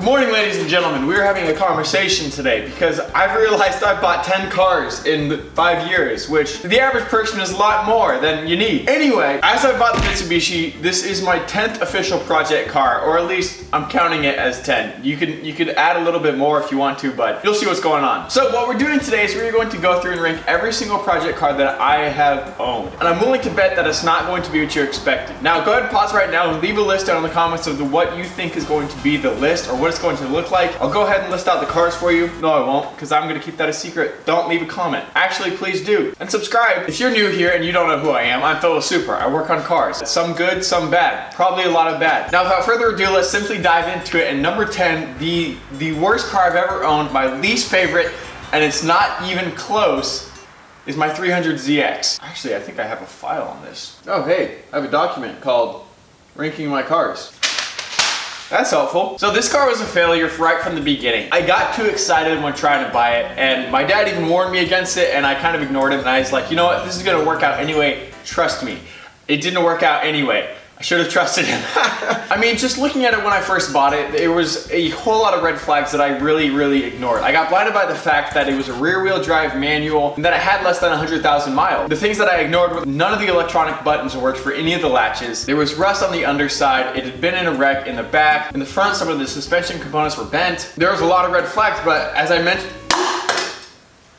morning, ladies and gentlemen. We're having a conversation today because I've realized I've bought 10 cars in 5 years, which the average person is a lot more than you need. Anyway, as I bought the Mitsubishi, this is my 10th official project car, or at least I'm counting it as 10. You could add a little bit more if you want to, but you'll see what's going on. So what we're doing today is we're going to go through and rank every single project car that I have owned. And I'm willing to bet that it's not going to be what you expected. Now go ahead and pause right now and leave a list down in the comments of what you think is going to be the list or what it's going to look like. I'll go ahead and list out the cars for you. No, I won't, because I'm going to keep that a secret. Don't leave a comment. Actually, please do. And subscribe. If you're new here and you don't know who I am, I'm SUPRA. I work on cars. Some good, some bad. Probably a lot of bad. Now, without further ado, let's simply dive into it. And number 10, the worst car I've ever owned, my least favorite, and it's not even close, is my 300ZX. Actually, I think I have a file on this. Oh, hey, I have a document called Ranking My Cars. That's helpful. So this car was a failure right from the beginning. I got too excited when trying to buy it, and my dad even warned me against it, and I kind of ignored him, and I was like, you know what, this is gonna work out anyway, trust me. It didn't work out anyway. I should have trusted him. I mean, just looking at it when I first bought it, there was a whole lot of red flags that I really ignored. I got blinded by the fact that it was a rear-wheel drive manual and that it had less than 100,000 miles. The things that I ignored were none of the electronic buttons worked for any of the latches. There was rust on the underside. It had been in a wreck in the back. In the front, some of the suspension components were bent. There was a lot of red flags, but as I mentioned...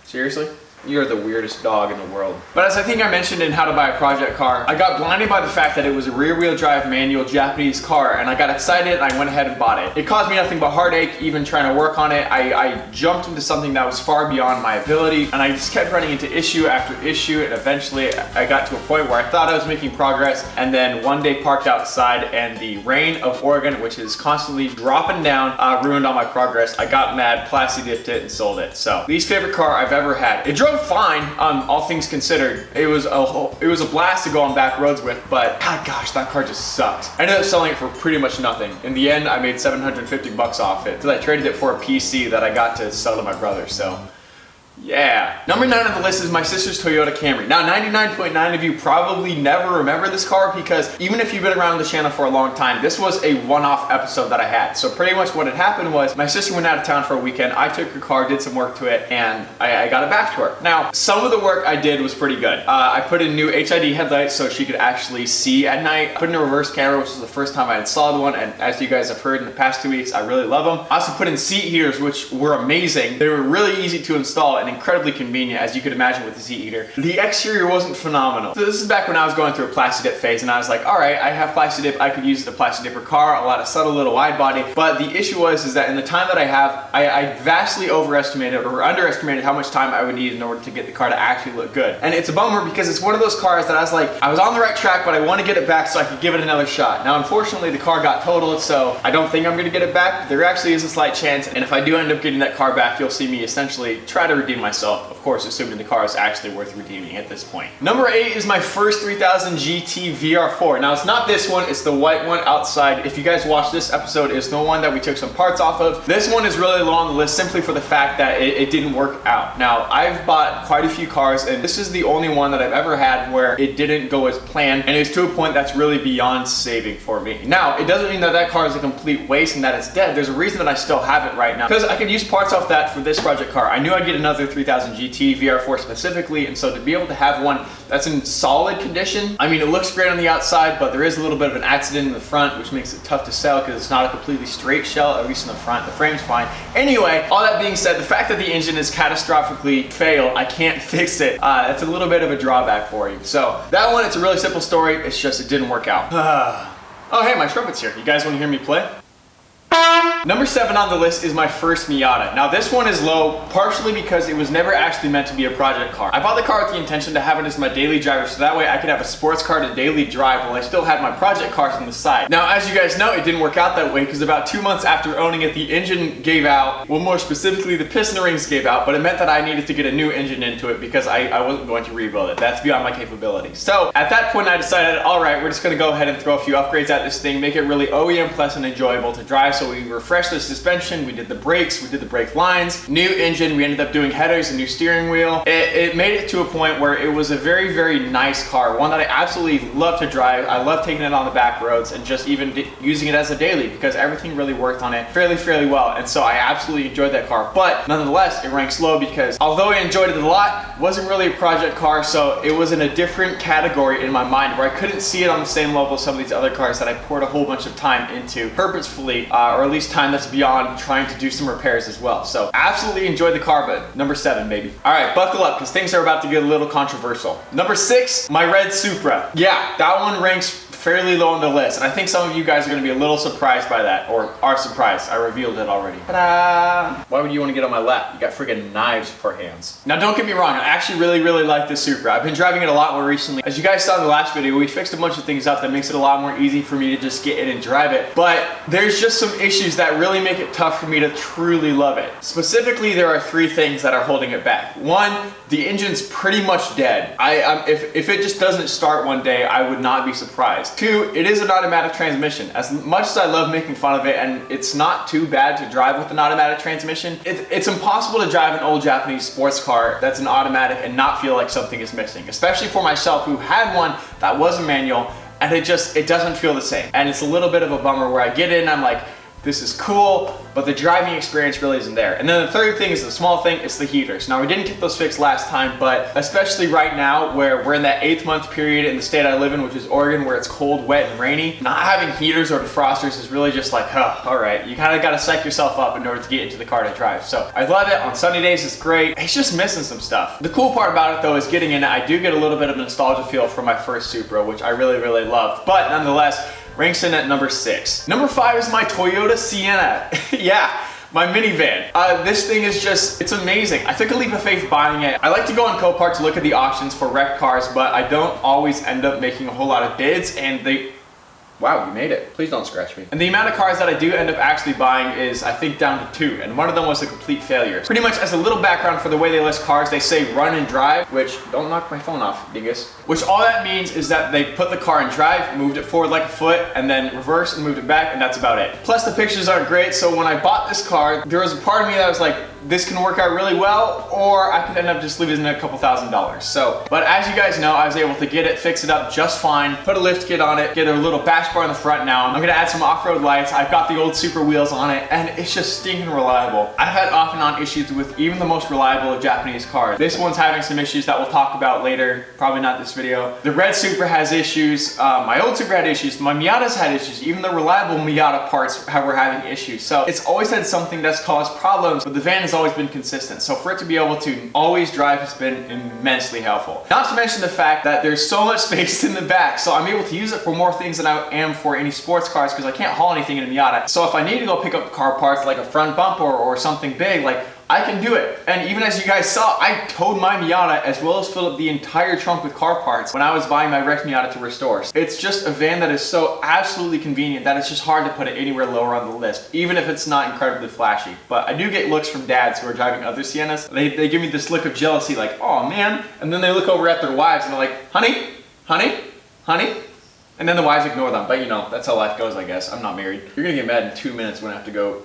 Seriously? You're the weirdest dog in the world. But as I think I mentioned in How to Buy a Project Car, I got blinded by the fact that it was a rear-wheel drive manual Japanese car, and I got excited and I went ahead and bought it. It caused me nothing but heartache even trying to work on it. I jumped into something that was far beyond my ability, and I just kept running into issue after issue, and eventually I got to a point where I thought I was making progress, and then one day parked outside and the rain of Oregon, which is constantly dropping down, ruined all my progress. I got mad, plasti dipped it, and sold it. So, least favorite car I've ever had. It drove fine, all things considered. It was a blast to go on back roads with, but God, gosh, that car just sucked. I ended up selling it for pretty much nothing. In the end, I made 750 bucks off it, because I traded it for a PC that I got to sell to my brother, so. Yeah. Number 9 on the list is my sister's Toyota Camry. Now, 99.9% of you probably never remember this car because even if you've been around the channel for a long time, this was a one-off episode that I had. So pretty much what had happened was my sister went out of town for a weekend. I took her car, did some work to it, and I got it back to her. Now, some of the work I did was pretty good. I put in new HID headlights so she could actually see at night. I put in a reverse camera, which was the first time I installed one, and as you guys have heard in the past 2 weeks, I really love them. I also put in seat heaters, which were amazing. They were really easy to install and incredibly convenient, as you could imagine with the seat heater. The exterior wasn't phenomenal. So this is back when I was going through a plasti dip phase, and I was like, all right, I have plasti dip, I could use the plasti dipper car, a lot of subtle little wide body, but the issue was that in the time that I have, I vastly overestimated or underestimated how much time I would need in order to get the car to actually look good. And it's a bummer because it's one of those cars that I was like, I was on the right track, but I want to get it back so I could give it another shot. Now, unfortunately, the car got totaled, so I don't think I'm going to get it back. There actually is a slight chance, and if I do end up getting that car back, you'll see me essentially try to redeem myself. Of course, assuming the car is actually worth redeeming at this point. Number 8 is my first 3000 GT VR4. Now, it's not this one, it's the white one outside. If you guys watched this episode, it's the one that we took some parts off of. This one is really low on the list simply for the fact that it didn't work out. Now, I've bought quite a few cars, and this is the only one that I've ever had where it didn't go as planned, and it's to a point that's really beyond saving for me. Now, it doesn't mean that that car is a complete waste and that it's dead. There's a reason that I still have it right now, because I could use parts off that for this project car. I knew I'd get another 3000 GT VR4 specifically, and so to be able to have one that's in solid condition, I mean, it looks great on the outside, but there is a little bit of an accident in the front, which makes it tough to sell because it's not a completely straight shell, at least in the front. The frame's fine. Anyway, all that being said, the fact that the engine is catastrophically failed, I can't fix it. That's a little bit of a drawback for you. So that one, it's a really simple story. It's just it didn't work out. Oh, hey, my trumpet's here. You guys want to hear me play? Number 7 on the list is my first Miata. Now this one is low, partially because it was never actually meant to be a project car. I bought the car with the intention to have it as my daily driver, so that way I could have a sports car to daily drive while I still had my project cars on the side. Now, as you guys know, it didn't work out that way because about 2 months after owning it, the engine gave out. Well, more specifically, the piston rings gave out, but it meant that I needed to get a new engine into it because I wasn't going to rebuild it. That's beyond my capabilities. So at that point, I decided, all right, we're just gonna go ahead and throw a few upgrades at this thing, make it really OEM plus and enjoyable to drive so we refresh refreshed the suspension, we did the brakes, we did the brake lines, new engine, we ended up doing headers, a new steering wheel. It made it to a point where it was a very, very nice car, one that I absolutely love to drive. I love taking it on the back roads and just even using it as a daily because everything really worked on it fairly well. And so I absolutely enjoyed that car. But nonetheless, it ranks low because although I enjoyed it a lot, it wasn't really a project car, so it was in a different category in my mind where I couldn't see it on the same level as some of these other cars that I poured a whole bunch of time into purposefully, or at least time that's beyond trying to do some repairs as well. So absolutely enjoyed the car, but number 7, baby. All right, buckle up because things are about to get a little controversial. Number 6, my red Supra. Yeah, that one ranks fairly low on the list, and I think some of you guys are going to be a little surprised by that, or are surprised. I revealed it already. Ta-da! Why would you want to get on my lap? You got friggin' knives for hands. Now don't get me wrong, I actually really like this Supra. I've been driving it a lot more recently. As you guys saw in the last video, we fixed a bunch of things up that makes it a lot more easy for me to just get in and drive it, but there's just some issues that really make it tough for me to truly love it. Specifically, there are 3 things that are holding it back. 1, the engine's pretty much dead. If it just doesn't start one day, I would not be surprised. 2, it is an automatic transmission. As much as I love making fun of it, and it's not too bad to drive with an automatic transmission, it's impossible to drive an old Japanese sports car that's an automatic and not feel like something is missing. Especially for myself who had one that was a manual, and it doesn't feel the same. And it's a little bit of a bummer where I get in, I'm like, this is cool, but the driving experience really isn't there. And then the third thing is the small thing, it's the heaters. Now we didn't get those fixed last time, but especially right now where we're in that 8th month period in the state I live in, which is Oregon, where it's cold, wet, and rainy, not having heaters or defrosters is really just like, oh, all right. You kind of got to psych yourself up in order to get into the car to drive. So I love it. On sunny days, it's great. It's just missing some stuff. The cool part about it though is getting in it, I do get a little bit of nostalgia feel from my first Supra, which I really loved. But nonetheless, ranks in at number 6. Number 5 is my Toyota Sienna. Yeah, my minivan. This thing is just, it's amazing. I took a leap of faith buying it. I like to go on Copart to look at the auctions for wrecked cars, but I don't always end up making a whole lot of bids, and wow, you made it. Please don't scratch me. And the amount of cars that I do end up actually buying is, I think, down to 2, and one of them was a complete failure. Pretty much as a little background for the way they list cars, they say run and drive, which, don't knock my phone off, dingus. Which all that means is that they put the car in drive, moved it forward like a foot, and then reversed and moved it back, and that's about it. Plus the pictures aren't great, so when I bought this car, there was a part of me that was like, this can work out really well, or I could end up just losing a couple $1,000s. So, but as you guys know, I was able to get it, fix it up just fine, put a lift kit on it, get a little bash bar in the front now. I'm gonna add some off-road lights. I've got the old Supra wheels on it, and it's just stinking reliable. I've had off and on issues with even the most reliable of Japanese cars. This one's having some issues that we'll talk about later, probably not this video. The red Supra has issues, my old Supra had issues, my Miata's had issues, even the reliable Miata parts were having issues. So it's always had something that's caused problems, but the van has always been consistent. So for it to be able to always drive has been immensely helpful. Not to mention the fact that there's so much space in the back, so I'm able to use it for more things than I am for any sports cars because I can't haul anything in a Miata. So if I need to go pick up car parts like a front bumper or something big, like I can do it. And even as you guys saw, I towed my Miata as well as filled up the entire trunk with car parts when I was buying my wrecked Miata to restore. It's just a van that is so absolutely convenient that it's just hard to put it anywhere lower on the list, even if it's not incredibly flashy. But I do get looks from dads who are driving other Siennas. They give me this look of jealousy like, oh man, and then they look over at their wives and they're like, honey, honey, honey. And then the wives ignore them, but you know, that's how life goes, I guess. I'm not married. You're gonna get mad in 2 minutes when I have to go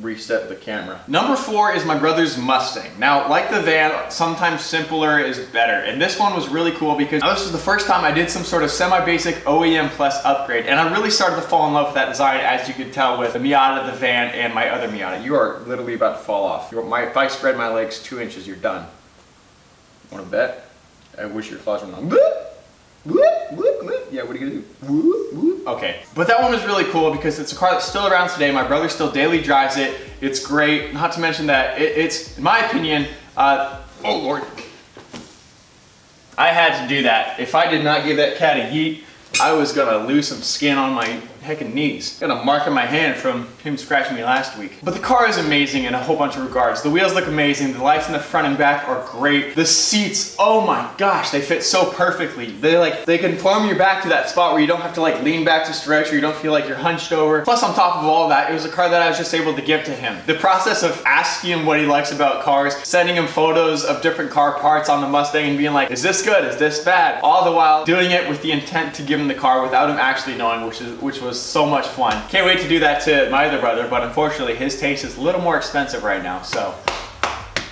reset the camera. Number 4 is my brother's Mustang. Now, like the van, sometimes simpler is better. And this one was really cool because this was the first time I did some sort of semi-basic OEM plus upgrade. And I really started to fall in love with that design, as you could tell with the Miata, the van, and my other Miata. You are literally about to fall off. If I spread my legs 2 inches, you're done. Want to bet? I wish your claws were long. Yeah, what are you gonna do? Okay, but that one was really cool because it's a car that's still around today. My brother still daily drives it. It's great. Not to mention that it's, in my opinion, oh Lord, I had to do that. If I did not give that cat a yeet, I was gonna lose some skin on my heckin' knees. Got a mark on my hand from him scratching me last week. But the car is amazing in a whole bunch of regards. The wheels look amazing, the lights in the front and back are great. The seats, oh my gosh, they fit so perfectly. They conform your back to that spot where you don't have to like lean back to stretch or you don't feel like you're hunched over. Plus on top of all that, it was a car that I was just able to give to him. The process of asking him what he likes about cars, sending him photos of different car parts on the Mustang and being like, is this good, is this bad? All the while doing it with the intent to give him the car without him actually knowing, which was was so much fun. Can't wait to do that to my other brother, but unfortunately his taste is a little more expensive right now, so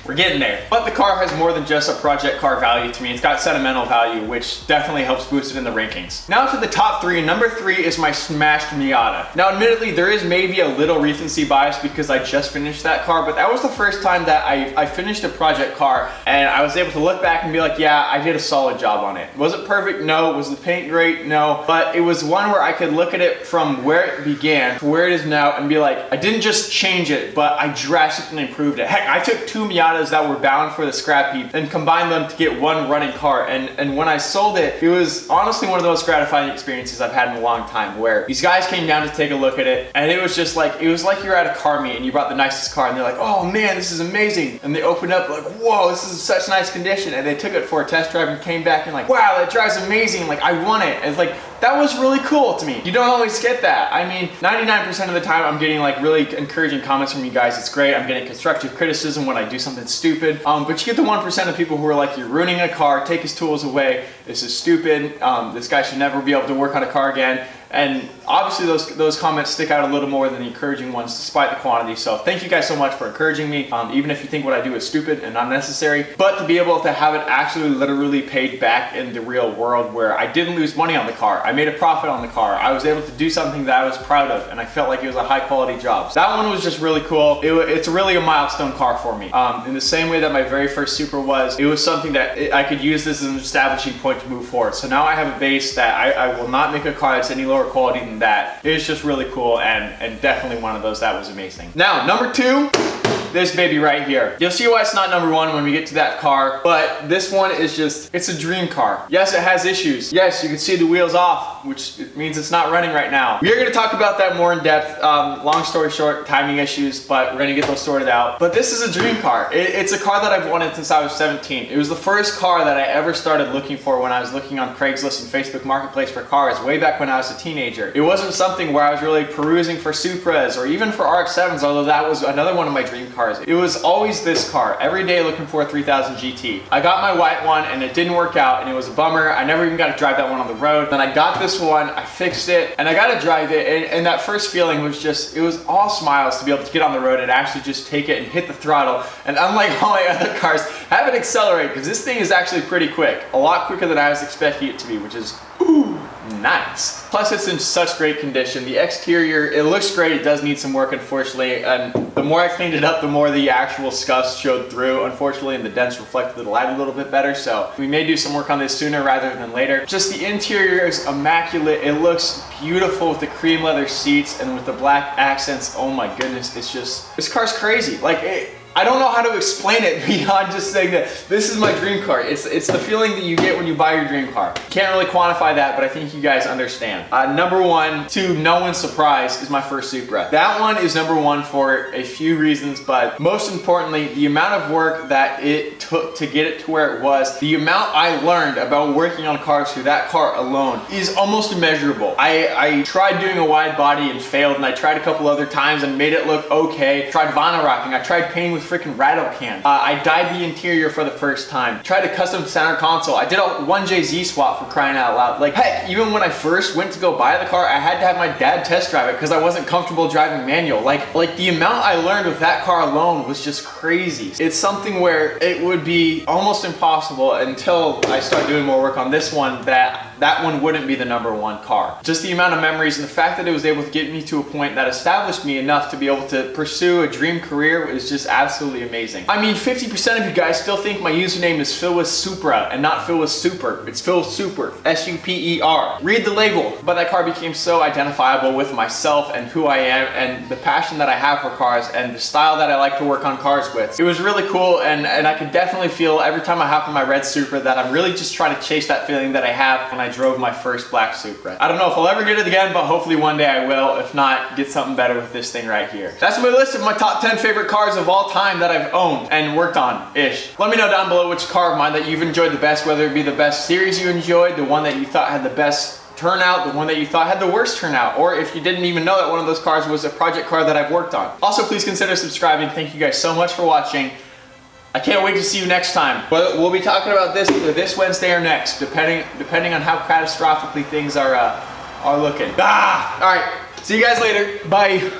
we're getting there. But the car has more than just a project car value to me. It's got sentimental value, which definitely helps boost it in the rankings. Now to the top 3. Number 3 is my smashed Miata. Now admittedly, there is maybe a little recency bias because I just finished that car, but that was the first time that I finished a project car and I was able to look back and be like, yeah, I did a solid job on it. Was it perfect? No. Was the paint great? No. But it was one where I could look at it from where it began to where it is now and be like, I didn't just change it, but I drastically improved it. Heck, I took 2 Miatas that were bound for the scrap heap and combined them to get one running car, and when I sold it, it was honestly one of the most gratifying experiences I've had in a long time, where these guys came down to take a look at it and it was just like, it was like you're at a car meet and you brought the nicest car and they're like, oh man, this is amazing, and they opened up like, whoa, this is in such nice condition, and they took it for a test drive and came back and like, wow, that drives amazing, like I want it. And it's like, that was really cool to me. You don't always get that. I mean, 99% of the time I'm getting like really encouraging comments from you guys. It's great. I'm getting constructive criticism when I do something stupid. But you get the 1% of people who are like, you're ruining a car, take his tools away, this is stupid, this guy should never be able to work on a car again. And obviously those comments stick out a little more than the encouraging ones despite the quantity. So thank you guys so much for encouraging me, even if you think what I do is stupid and unnecessary. But to be able to have it actually literally paid back in the real world, where I didn't lose money on the car, I made a profit on the car, I was able to do something that I was proud of, and I felt like it was a high quality job. So that one was just really cool. It's really a milestone car for me. In the same way that my very first Supra was, it was something that I could use this as an establishing point to move forward. So now I have a base that I will not make a car that's any lower quality than that. It was just really cool, and definitely one of those that was amazing. Now, number 2, this baby right here. You'll see why it's not number 1 when we get to that car, but this one is just, it's a dream car. Yes, it has issues. Yes, you can see the wheels off, which means it's not running right now. We're gonna talk about that more in depth. Long story short, timing issues, but we're gonna get those sorted out. But this is a dream car. It's a car that I've wanted since I was 17. It was the first car that I ever started looking for when I was looking on Craigslist and Facebook Marketplace for cars way back when I was a teenager. It wasn't something where I was really perusing for Supras or even for RX-7s, although that was another one of my dream cars. It was always this car, every day looking for a 3000 GT. I got my white one and it didn't work out, and it was a bummer. I never even got to drive that one on the road. Then I got this one, I fixed it, and I got to drive it, and that first feeling was just, it was all smiles to be able to get on the road and actually just take it and hit the throttle. And unlike all my other cars, have it accelerate, because this thing is actually pretty quick. A lot quicker than I was expecting it to be, which is, ooh, nice. Plus it's in such great condition. The exterior, it looks great. It does need some work, unfortunately, and the more I cleaned it up, the more the actual scuffs showed through, unfortunately, and the dents reflected the light a little bit better, so we may do some work on this sooner rather than later. Just the interior is immaculate. It looks beautiful with the cream leather seats and with the black accents. Oh my goodness, it's just, this car's crazy. Like, I don't know how to explain it beyond just saying that this is my dream car. It's the feeling that you get when you buy your dream car. Can't really quantify that, but I think you guys understand. Number 1, to no one's surprise, is my first Supra. That one is number 1 for a few reasons, but most importantly, the amount of work that it took to get it to where it was, the amount I learned about working on cars through that car alone is almost immeasurable. I tried doing a wide body and failed, and I tried a couple other times and made it look okay. Tried vinyl wrapping, I tried painting with freaking rattle can. I dyed the interior for the first time. Tried a custom center console. I did a 1JZ swap, for crying out loud. Like, heck, even when I first went to go buy the car, I had to have my dad test drive it because I wasn't comfortable driving manual. Like the amount I learned with that car alone was just crazy. It's something where it would be almost impossible until I start doing more work on this one that one wouldn't be the number 1 car. Just the amount of memories and the fact that it was able to get me to a point that established me enough to be able to pursue a dream career is just absolutely amazing. I mean, 50% of you guys still think my username is Phil with Supra and not Phil with Super. It's Phil Super, S-U-P-E-R. Read the label. But that car became so identifiable with myself and who I am and the passion that I have for cars and the style that I like to work on cars with. It was really cool, and I could definitely feel every time I hop in my red Supra that I'm really just trying to chase that feeling that I have when I drove my first black Supra. I don't know if I'll ever get it again, but hopefully one day I will. If not, get something better with this thing right here. That's my list of my top 10 favorite cars of all time that I've owned and worked on-ish. Let me know down below which car of mine that you've enjoyed the best, whether it be the best series you enjoyed, the one that you thought had the best turnout, the one that you thought had the worst turnout, or if you didn't even know that one of those cars was a project car that I've worked on. Also, please consider subscribing. Thank you guys so much for watching. I can't wait to see you next time. But we'll be talking about this either this Wednesday or next, depending on how catastrophically things are are looking. All right, see you guys later. Bye.